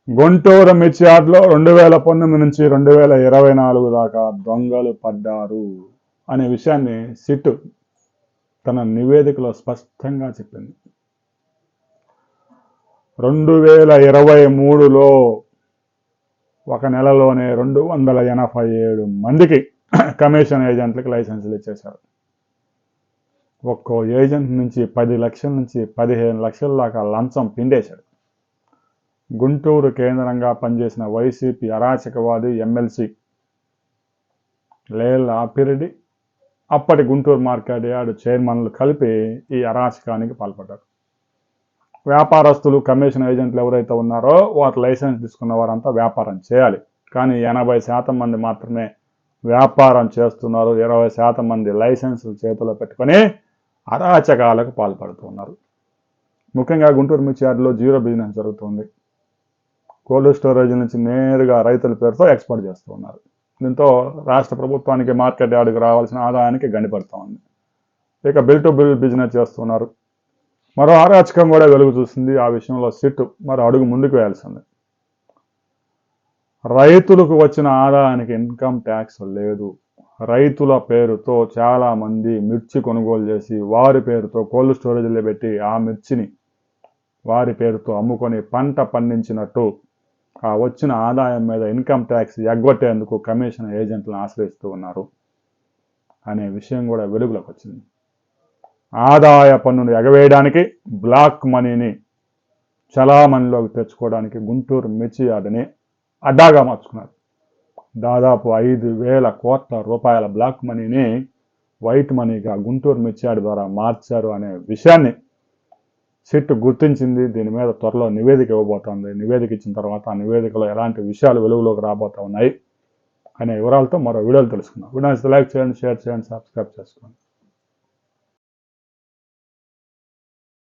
గుంటూరు మిర్చి యార్డ్లో 2019 నుంచి 2024 దాకా దొంగలు పడ్డారు అనే విషయాన్ని సిట్ తన నివేదికలో స్పష్టంగా చెప్పింది. 2023లో ఒక నెలలోనే 287 మందికి కమిషన్ ఏజెంట్లకు లైసెన్సులు ఇచ్చేశారు. ఒక్కో ఏజెంట్ నుంచి 10 లక్షల నుంచి 15 లక్షల దాకా లంచం పిండేశాడు. గుంటూరు కేంద్రంగా పనిచేసిన వైసీపీ అరాచకవాది ఎమ్మెల్సీ లేళ్ల అప్పిరెడ్డి, అప్పటి గుంటూరు మార్కెట్ యార్డ్ చైర్మన్లు కలిపి ఈ అరాచకానికి పాల్పడ్డారు. వ్యాపారస్తులు, కమిషన్ ఏజెంట్లు ఎవరైతే ఉన్నారో వాటి లైసెన్స్ తీసుకున్న వారంతా వ్యాపారం చేయాలి. కానీ 80% మంది మాత్రమే వ్యాపారం చేస్తున్నారు. 20% మంది లైసెన్సులు చేతిలో పెట్టుకొని అరాచకాలకు పాల్పడుతున్నారు. ముఖ్యంగా గుంటూరు మిర్చి యార్డ్లో జీరో బిజినెస్ జరుగుతుంది. కోల్డ్ స్టోరేజ్ నుంచి నేరుగా రైతుల పేరుతో ఎక్స్పోర్ట్ చేస్తూ ఉన్నారు. దీంతో రాష్ట్ర ప్రభుత్వానికి మార్కెట్ యార్డుకు రావాల్సిన ఆదాయానికి గండిపడుతూ ఉంది. ఇక బిల్ టు బిల్ బిజినెస్ చేస్తున్నారు. మరో అరాచకం కూడా వెలుగు చూసింది. ఆ విషయంలో సిట్ మరో అడుగు ముందుకు వేయాల్సింది. రైతులకు వచ్చిన ఆదాయానికి ఇన్కమ్ ట్యాక్స్ లేదు. రైతుల పేరుతో చాలామంది మిర్చి కొనుగోలు చేసి వారి పేరుతో కోల్డ్ స్టోరేజ్లో పెట్టి ఆ మిర్చిని వారి పేరుతో అమ్ముకొని పంట పండించినట్టు ఆ వచ్చిన ఆదాయం మీద ఇన్కమ్ ట్యాక్స్ ఎగ్గొట్టేందుకు కమిషన్ ఏజెంట్లను ఆశ్రయిస్తూ ఉన్నారు అనే విషయం కూడా వెలుగులోకి వచ్చింది. ఆదాయ పన్నును ఎగవేయడానికి, బ్లాక్ మనీని చలామణిలోకి తెచ్చుకోవడానికి గుంటూరు మిర్చి యార్డుని అడ్డాగా మార్చుకున్నారు. దాదాపు 5,000 కోట్ల రూపాయల బ్లాక్ మనీని వైట్ మనీగా గుంటూరు మిర్చి యార్డు ద్వారా మార్చారు అనే విషయాన్ని సిట్ గుర్తించింది. దీని మీద త్వరలో నివేదిక ఇవ్వబోతోంది. నివేదిక ఇచ్చిన తర్వాత ఆ నివేదికలో ఎలాంటి విషయాలు వెలుగులోకి రాబోతా ఉన్నాయి అనే వివరాలతో మరో వీడియోలు తెలుసుకుందాం. వీడియోని లైక్ చేయండి, షేర్ చేయండి, సబ్స్క్రైబ్ చేసుకోండి.